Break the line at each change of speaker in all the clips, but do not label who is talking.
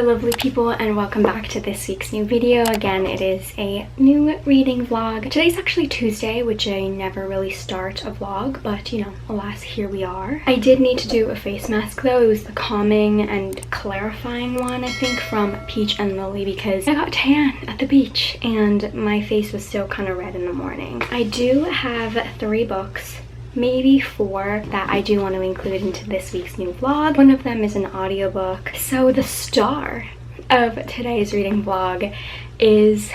lovely people, and welcome back to this week's new video. Again, it is a new reading vlog. Today's actually Tuesday, which I never really start a vlog, but you know, alas, here we are. I did need to do a face mask though. It was the calming and clarifying one, I think, from Peach and Lily, because I got tan at the beach and my face was still kind of red in the morning. I do have 3 books, maybe 4, that I do want to include into this week's new vlog. One of them is an audiobook. So the star of today's reading vlog is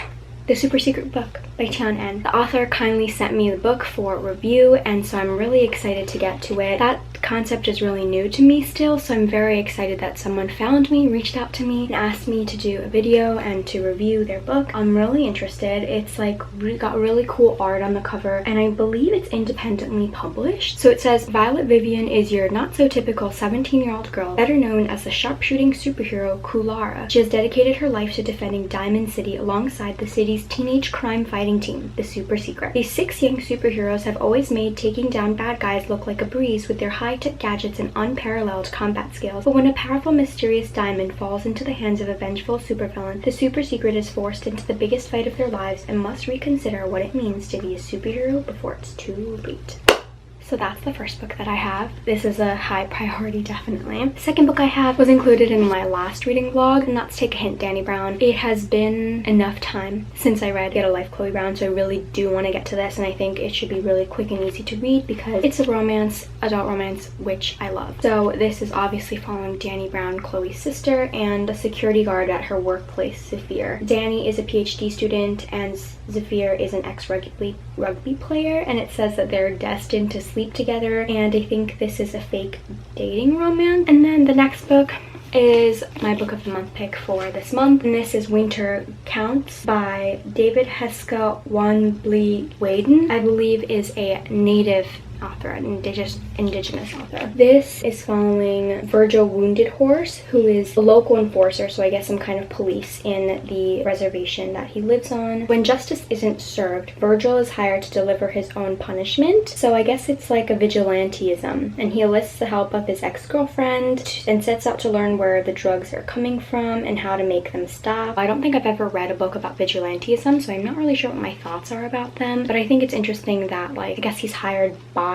The Super Secret Book by Tian. The author kindly sent me the book for review, and so I'm really excited to get to it. That concept is really new to me still, so I'm very excited that someone found me, reached out to me, and asked me to do a video and to review their book. I'm really interested. It's like got really cool art on the cover, and I believe it's independently published. So it says, Violet Vivian is your not-so-typical 17-year-old girl, better known as the sharpshooting superhero Kulara. She has dedicated her life to defending Diamond City alongside the city's teenage crime-fighting team, the Super Secret. These 6 young superheroes have always made taking down bad guys look like a breeze with their high-tech gadgets and unparalleled combat skills. But when a powerful, mysterious diamond falls into the hands of a vengeful supervillain, the Super Secret is forced into the biggest fight of their lives and must reconsider what it means to be a superhero before it's too late. So that's the first book that I have. This is a high priority, definitely. The second book I have was included in my last reading vlog, and that's Take a Hint, Dani Brown. It has been enough time since I read Get a Life, Chloe Brown, so I really do want to get to this, and I think it should be really quick and easy to read because it's a romance, adult romance, which I love. So this is obviously following Dani Brown, Chloe's sister, and a security guard at her workplace, Zafir. Dani is a PhD student, and Zafir is an ex-rugby player, and it says that they're destined to sleep together, and I think this is a fake dating romance. And then the next book is my book of the month pick for this month, and this is Winter Counts by David Heska Wanbli Weiden. I believe is a native author, an indigenous author. This is following Virgil Wounded Horse, who is a local enforcer, so I guess some kind of police in the reservation that he lives on. When justice isn't served, Virgil is hired to deliver his own punishment, so I guess it's like a vigilantism, and he enlists the help of his ex-girlfriend and sets out to learn where the drugs are coming from and how to make them stop. I don't think I've ever read a book about vigilantism, so I'm not really sure what my thoughts are about them, but I think it's interesting that, like, I guess he's hired by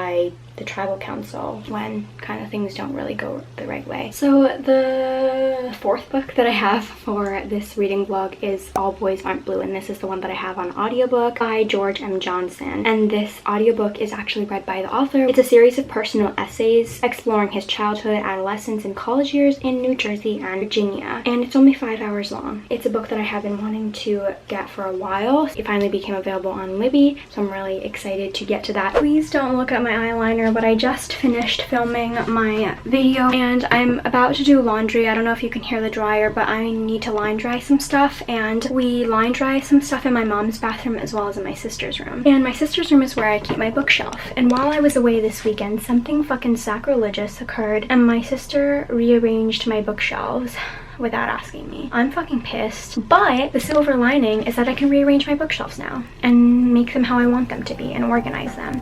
the tribal council when kind of things don't really go the right way. So the 4th book that I have for this reading vlog is All Boys Aren't Blue, and this is the one that I have on audiobook by George M. Johnson, and this audiobook is actually read by the author. It's a series of personal essays exploring his childhood, adolescence, and college years in New Jersey and Virginia, and it's only 5 hours long. It's a book that I have been wanting to get for a while. It finally became available on Libby, so I'm really excited to get to that. Please don't look at my eyeliner, but I just finished filming my video and I'm about to do laundry. I don't know if you can hear the dryer, but I need to line dry some stuff, and we line dry some stuff in my mom's bathroom as well as in my sister's room. And my sister's room is where I keep my bookshelf. And while I was away this weekend, something fucking sacrilegious occurred and my sister rearranged my bookshelves without asking me. I'm fucking pissed, but the silver lining is that I can rearrange my bookshelves now and make them how I want them to be and organize them.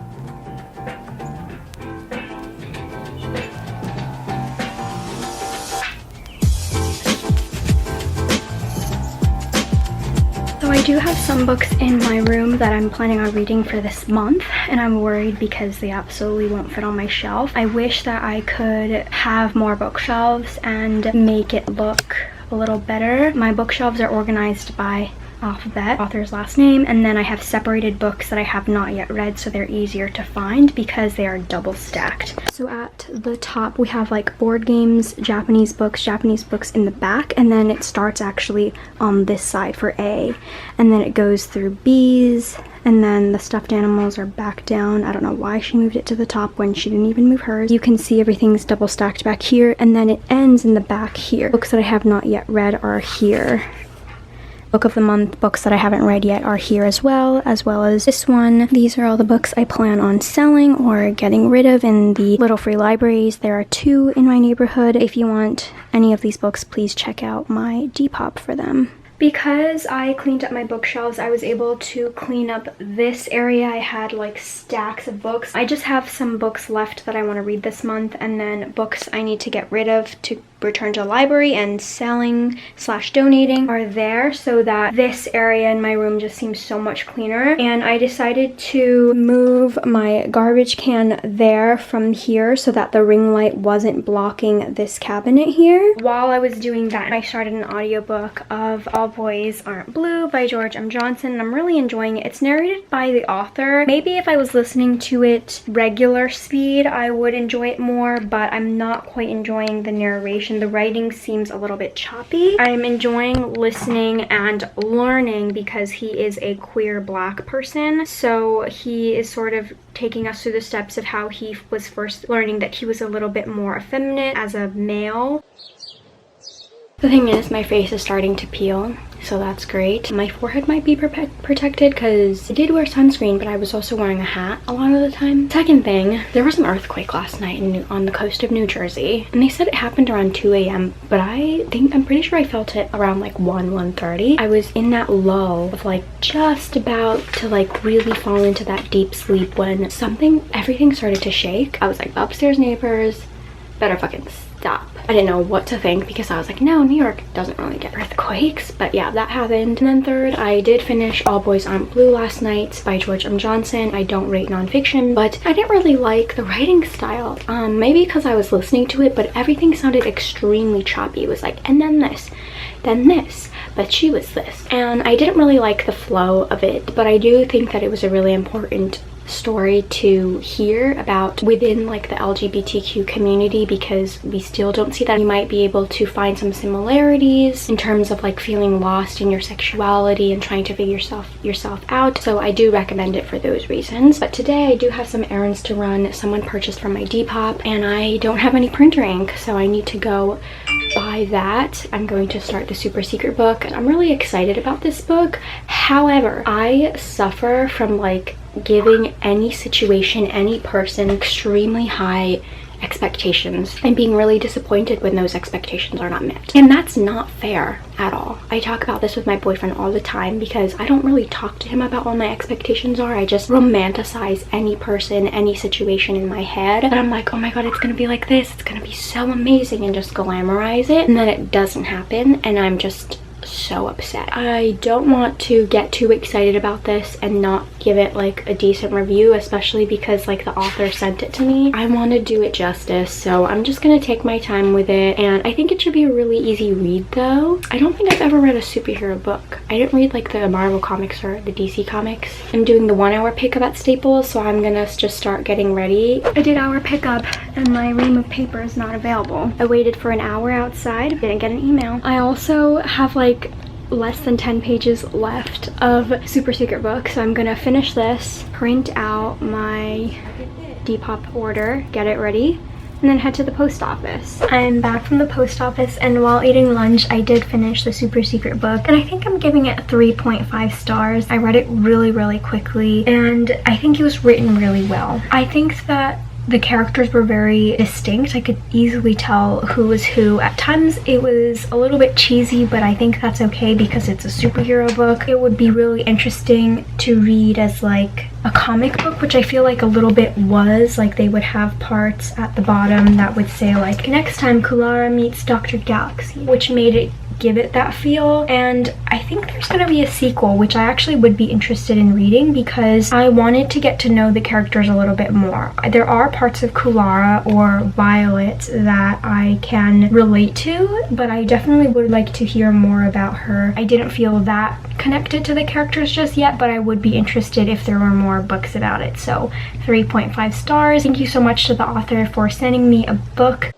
So I do have some books in my room that I'm planning on reading for this month, and I'm worried because they absolutely won't fit on my shelf. I wish that I could have more bookshelves and make it look a little better. My bookshelves are organized by alphabet, author's last name, and then I have separated books that I have not yet read, so they're easier to find because they are double stacked. So at the top we have like board games, Japanese books in the back, and then it starts actually on this side for A, and then it goes through B's, and then the stuffed animals are back down. I don't know why she moved it to the top when she didn't even move hers. You can see everything's double stacked back here, and then it ends in the back here. Books that I have not yet read are here. Book of the month books that I haven't read yet are here as well as this one. These are all the books I plan on selling or getting rid of in the little free libraries. There are 2 in my neighborhood. If you want any of these books, please check out my Depop for them. Because I cleaned up my bookshelves, I was able to clean up this area. I had like stacks of books. I just have some books left that I want to read this month, and then books I need to get rid of to return to the library, and selling slash donating are there, so that this area in my room just seems so much cleaner. And I decided to move my garbage can there from here so that the ring light wasn't blocking this cabinet here. While I was doing that, I started an audiobook of All Boys Aren't Blue by George M. Johnson, and I'm really enjoying it. It's narrated by the author. Maybe if I was listening to it regular speed, I would enjoy it more, but I'm not quite enjoying the narration. The writing seems a little bit choppy. I'm enjoying listening and learning because he is a queer Black person, so he is sort of taking us through the steps of how he was first learning that he was a little bit more effeminate as a male. The thing is, my face is starting to peel, so that's great. My forehead might be protected because I did wear sunscreen, but I was also wearing a hat a lot of the time. Second thing, there was an earthquake last night on the coast of New Jersey, and they said it happened around 2 a.m., but I'm pretty sure I felt it around like 1:30. I was in that lull of like just about to like really fall into that deep sleep when everything started to shake. I was like, upstairs neighbors better fucking stop. I didn't know what to think because I was like, no, New York doesn't really get earthquakes, but yeah, that happened. And then third, I did finish All Boys Aren't Blue last night by George M. Johnson. I don't rate nonfiction, but I didn't really like the writing style. Maybe because I was listening to it, but everything sounded extremely choppy. It was like, and then this, but she was this. And I didn't really like the flow of it, but I do think that it was a really important story to hear about within like the LGBTQ community, because we still don't see that. You might be able to find some similarities in terms of like feeling lost in your sexuality and trying to figure yourself out. So I do recommend it for those reasons. But today I do have some errands to run. Someone purchased from my Depop and I don't have any printer ink, so I need to go buy that. I'm going to start the super secret book and I'm really excited about this book. However, I suffer from like giving any situation, any person extremely high expectations and being really disappointed when those expectations are not met. And that's not fair at all. I talk about this with my boyfriend all the time because I don't really talk to him about what my expectations are. I just romanticize any person, any situation in my head. And I'm like, oh my god, it's gonna be like this, it's gonna be so amazing, and just glamorize it. And then it doesn't happen and I'm just so upset. I don't want to get too excited about this and not give it like a decent review, especially because like the author sent it to me. I want to do it justice, so I'm just gonna take my time with it, and I think it should be a really easy read though. I don't think I've ever read a superhero book. I didn't read like the Marvel comics or the DC comics. I'm doing the 1 hour pickup at Staples, so I'm gonna just start getting ready. I did hour pickup and my ream of paper is not available. I waited for an hour outside, didn't get an email. I also have like less than 10 pages left of super secret book, so I'm gonna finish this, print out my Depop order, get it ready, and then head to the post office. I'm back from the post office, and while eating lunch I did finish the super secret book, and I think I'm giving it 3.5 stars. I read it really quickly and I think it was written really well. I think that the characters were very distinct. I could easily tell who was who. At times it was a little bit cheesy, but I think that's okay because it's a superhero book. It would be really interesting to read as like a comic book, which I feel like a little bit was. Like they would have parts at the bottom that would say like, next time Kulara meets Dr. Galaxy, which made it give it that feel. And I think there's gonna be a sequel, which I actually would be interested in reading because I wanted to get to know the characters a little bit more. There are parts of Kulara or Violet that I can relate to, but I definitely would like to hear more about her. I didn't feel that connected to the characters just yet, but I would be interested if there were more books about it. So 3.5 stars. Thank you so much to the author for sending me a book.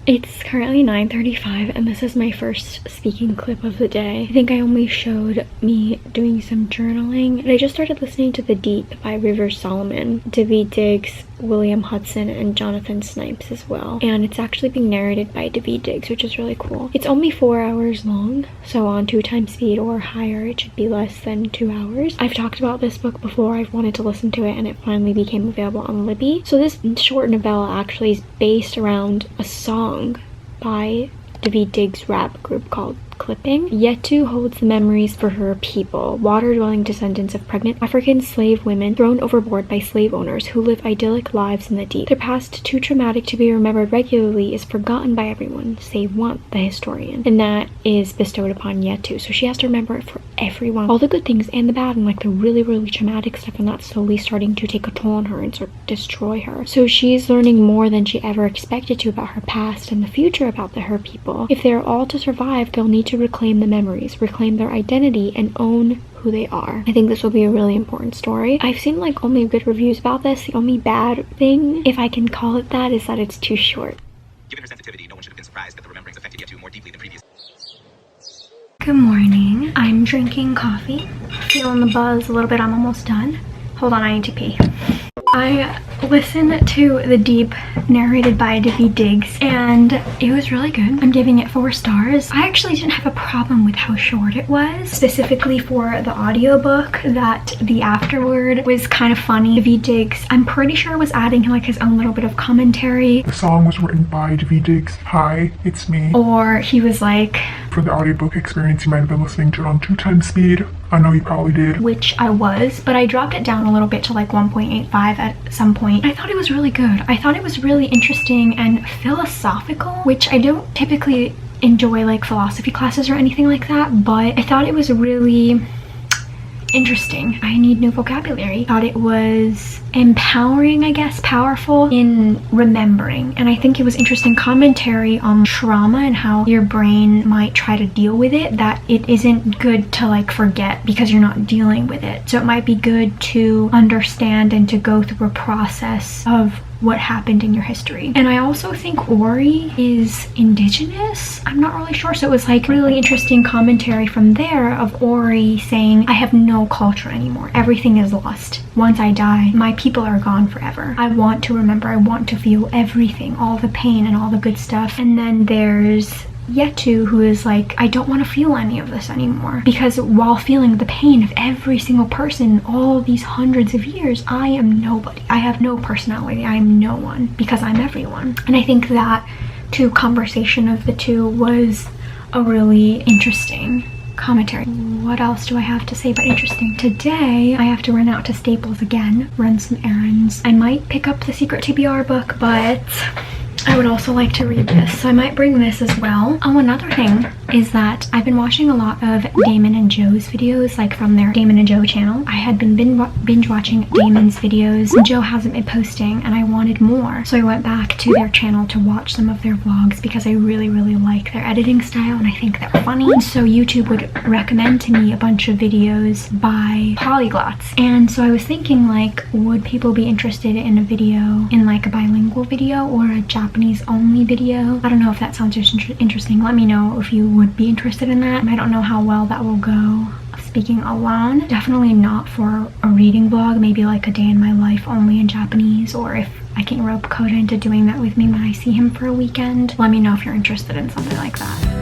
It's currently 9:35 and this is my first speaking clip of the day. I think I only showed me doing some journaling. I just started listening to The Deep by River Solomon, David Diggs, William Hudson, and Jonathan Snipes as well. And it's actually being narrated by David Diggs, which is really cool. It's only 4 hours long, so on 2x speed or higher it should be less than 2 hours. I've talked about this book before. I've wanted to listen to it and it finally became available on Libby. So this short novella actually is based around a song by David Diggs' rap group called clipping. Yetu holds the memories for her people, water-dwelling descendants of pregnant African slave women thrown overboard by slave owners who live idyllic lives in the deep. Their past, too traumatic to be remembered regularly, is forgotten by everyone, save one, the historian. And that is bestowed upon Yetu. So she has to remember it for everyone. All the good things and the bad and like the really, really traumatic stuff, and that's slowly starting to take a toll on her and sort of destroy her. So she's learning more than she ever expected to about her past and the future about her people. If they're all to survive, they'll need to reclaim the memories, reclaim their identity, and own who they are. I think this will be a really important story. I've seen like only good reviews about this. The only bad thing, if I can call it that, is that it's too short.
Given her sensitivity, no one should have been surprised that the rememberings affected Yetu more deeply than previous.
Good morning. I'm drinking coffee. Feeling the buzz a little bit. I'm almost done. Hold on, I need to pee. I listened to The Deep narrated by David Diggs and it was really good. I'm giving it 4 stars. I actually didn't have a problem with how short it was, specifically for the audiobook. That the afterword was kind of funny. David Diggs, I'm pretty sure, was adding like his own little bit of commentary.
The song was written by David Diggs. Hi, it's me.
Or he was like,
for the audiobook experience, you might have been listening to it on 2x speed. I know you probably did.
Which I was, but I dropped it down a little bit to like 1.85 at some point. I thought it was really good. I thought it was really interesting and philosophical, which I don't typically enjoy like philosophy classes or anything like that, but I thought it was really interesting. I need new vocabulary. Thought it was empowering, I guess, powerful in remembering. And I think it was interesting commentary on trauma and how your brain might try to deal with it, that it isn't good to like forget because you're not dealing with it. So it might be good to understand and to go through a process of what happened in your history. And I also think Ori is indigenous. I'm not really sure. So it was like really interesting commentary from there of Ori saying, I have no culture anymore. Everything is lost. Once I die, my people are gone forever. I want to remember. I want to feel everything, all the pain and all the good stuff. And then there's Yetu, who is like, I don't want to feel any of this anymore, because while feeling the pain of every single person all these hundreds of years, I am nobody. I have no personality. I am no one because I'm everyone. And I think that conversation of the two was a really interesting commentary. What else do I have to say but interesting? Today I have to run out to Staples again, run some errands. I might pick up the Secret TBR book, but I would also like to read this, so I might bring this as well. Oh, another thing is that I've been watching a lot of Damon and Joe's videos, like from their Damon and Joe channel. I had been binge watching Damon's videos. Joe hasn't been posting and I wanted more, so I went back to their channel to watch some of their vlogs because I really, really like their editing style and I think they're funny. So YouTube would recommend to me a bunch of videos by polyglots, and so I was thinking, like, would people be interested in a video, in like a bilingual video or a Japanese only video? I don't know if that sounds interesting. Let me know if you would be interested in that. I don't know how well that will go speaking alone. Definitely not for a reading vlog, maybe like a day in my life only in Japanese, or if I can rope Koda into doing that with me when I see him for a weekend. Let me know if you're interested in something like that.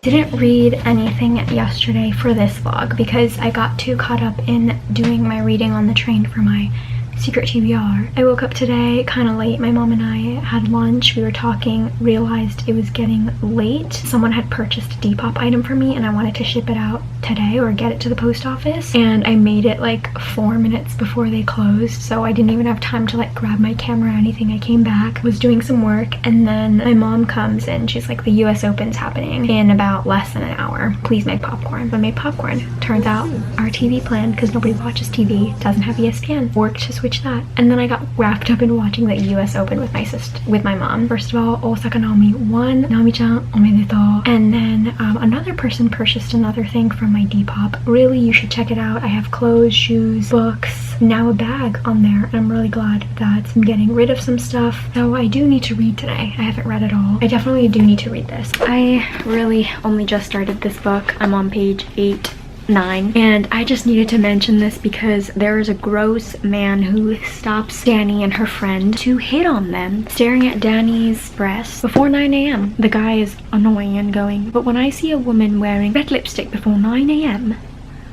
Didn't read anything yesterday for this vlog because I got too caught up in doing my reading on the train for my Secret TBR. I woke up today kind of late. My mom and I had lunch. We were talking, realized it was getting late. Someone had purchased a Depop item for me and I wanted to ship it out today or get it to the post office, and I made it like 4 minutes before they closed, so I didn't even have time to like grab my camera or anything. I came back, was doing some work, and then my mom comes in. She's like, the US Open's happening in about less than an hour. Please make popcorn. So I made popcorn. Turns out our TV plan, because nobody watches TV, doesn't have ESPN. Worked to switch that. And then I got wrapped up in watching the US Open with my sister, with my mom. First of all, Osaka Naomi won. Naomi-chan, omedetou. And then another person purchased another thing from my Depop. Really, you should check it out. I have clothes, shoes, books, now a bag on there. And I'm really glad that I'm getting rid of some stuff. So I do need to read today. I haven't read it all. I definitely do need to read this. I really only just started this book. I'm on page 8-9, and I just needed to mention this because there is a gross man who stops Dani and her friend to hit on them, staring at Dani's breasts before 9 a.m. The guy is annoying and going, but when I see a woman wearing red lipstick before 9 a.m,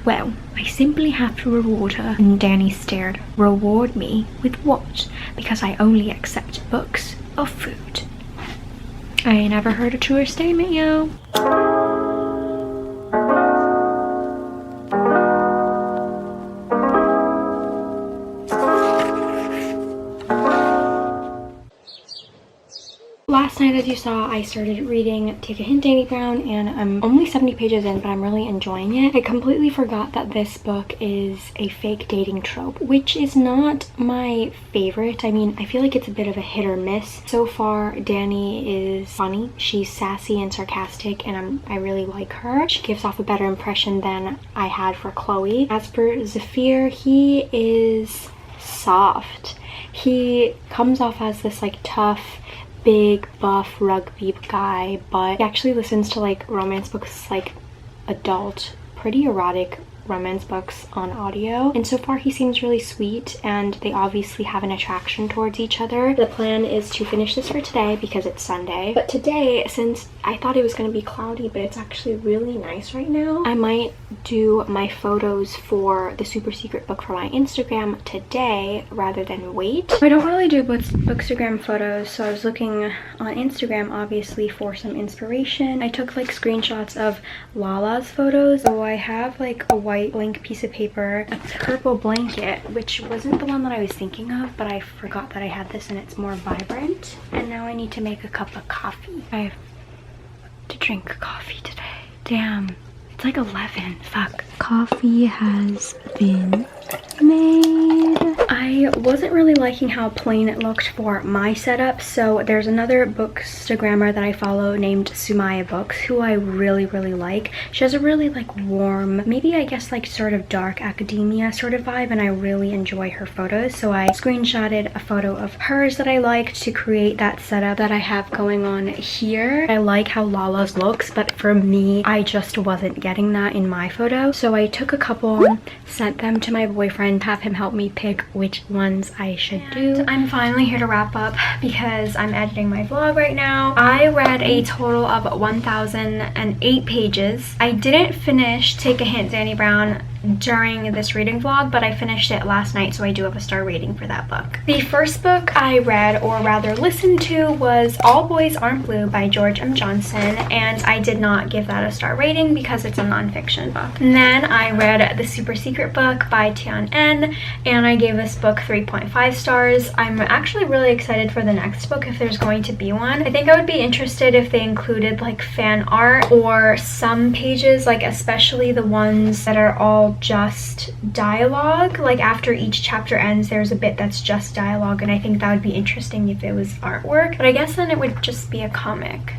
well, I simply have to reward her. And Dani stared. Reward me? With what? Because I only accept books or food. I ain't never heard a truer statement, yo. Last night, as you saw, I started reading Take a Hint, Dani Brown, and I'm only 70 pages in, but I'm really enjoying it. I completely forgot that this book is a fake dating trope, which is not my favorite. I mean, I feel like it's a bit of a hit or miss. So far, Dani is funny. She's sassy and sarcastic, and I really like her. She gives off a better impression than I had for Chloe. As for Zephyr, he is soft. He comes off as this like tough, big buff rugby guy, but he actually listens to like romance books, like adult, pretty erotic romance books on audio, and so far he seems really sweet, and they obviously have an attraction towards each other. The plan is to finish this for today because it's Sunday, but today, since I thought it was going to be cloudy but it's actually really nice right now, I might do my photos for the super secret book for my Instagram today rather than wait. I don't really do bookstagram photos, so I was looking on Instagram obviously for some inspiration. I took like screenshots of Lala's photos, so I have like a white blank piece of paper, a purple blanket, which wasn't the one that I was thinking of, but I forgot that I had this and it's more vibrant. And now I need to make a cup of coffee. I have to drink coffee today. Damn, it's like 11. Fuck. Coffee has been made. I wasn't really liking how plain it looked for my setup, so there's another bookstagrammer that I follow named Sumaya Books, who I really like. She has a really like warm, maybe I guess like sort of dark academia sort of vibe, and I really enjoy her photos, so I screenshotted a photo of hers that I liked to create that setup that I have going on here. I like how Lala's looks, but for me, I just wasn't getting that in my photo, so I took a couple, sent them to my boyfriend, have him help me pick which ones I should do. I'm finally here to wrap up because I'm editing my vlog right now. I read a total of 1,008 pages. I didn't finish Take a Hint, Dani Brown during this reading vlog, but I finished it last night, so I do have a star rating for that book. The first book I read, or rather listened to, was All Boys Aren't Blue by George M. Johnson, and I did not give that a star rating because it's a nonfiction book. And then I read The Super Secret Book by Tian, and I gave this book 3.5 stars. I'm actually really excited for the next book if there's going to be one. I think I would be interested if they included like fan art or some pages, like especially the ones that are all just dialogue. Like after each chapter ends, there's a bit that's just dialogue, and I think that would be interesting if it was artwork, but I guess then it would just be a comic.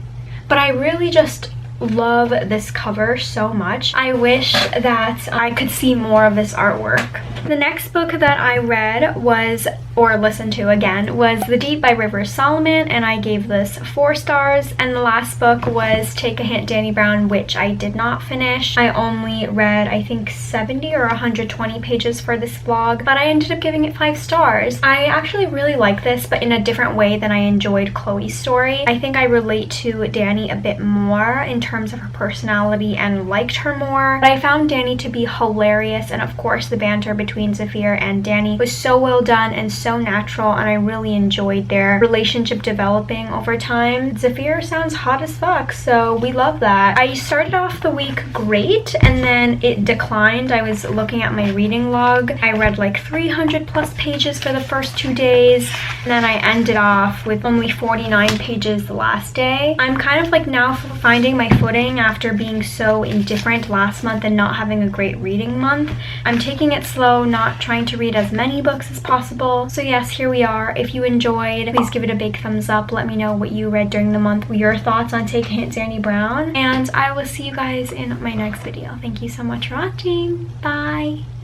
But I really just love this cover so much. I wish that I could see more of this artwork. The next book that I read was, or listened to again, was The Deep by River Solomon, and I gave this 4 stars. And the last book was Take a Hint, Dani Brown, which I did not finish. I only read, I think, 70 or 120 pages for this vlog, but I ended up giving it 5 stars. I actually really like this, but in a different way than I enjoyed Chloe's story. I think I relate to Dani a bit more in terms of her personality and liked her more. But I found Dani to be hilarious, and of course the banter between Zephyr and Dani was so well done and so natural, and I really enjoyed their relationship developing over time. Zephyr sounds hot as fuck, so we love that. I started off the week great, and then it declined. I was looking at my reading log. I read like 300 plus pages for the first 2 days, and then I ended off with only 49 pages the last day. I'm kind of like now finding my footing after being so indifferent last month and not having a great reading month. I'm taking it slow, not trying to read as many books as possible. So yes, here we are. If you enjoyed, please give it a big thumbs up. Let me know what you read during the month, your thoughts on Take a Hint, Dani Brown, and I will see you guys in my next video. Thank you so much for watching. Bye!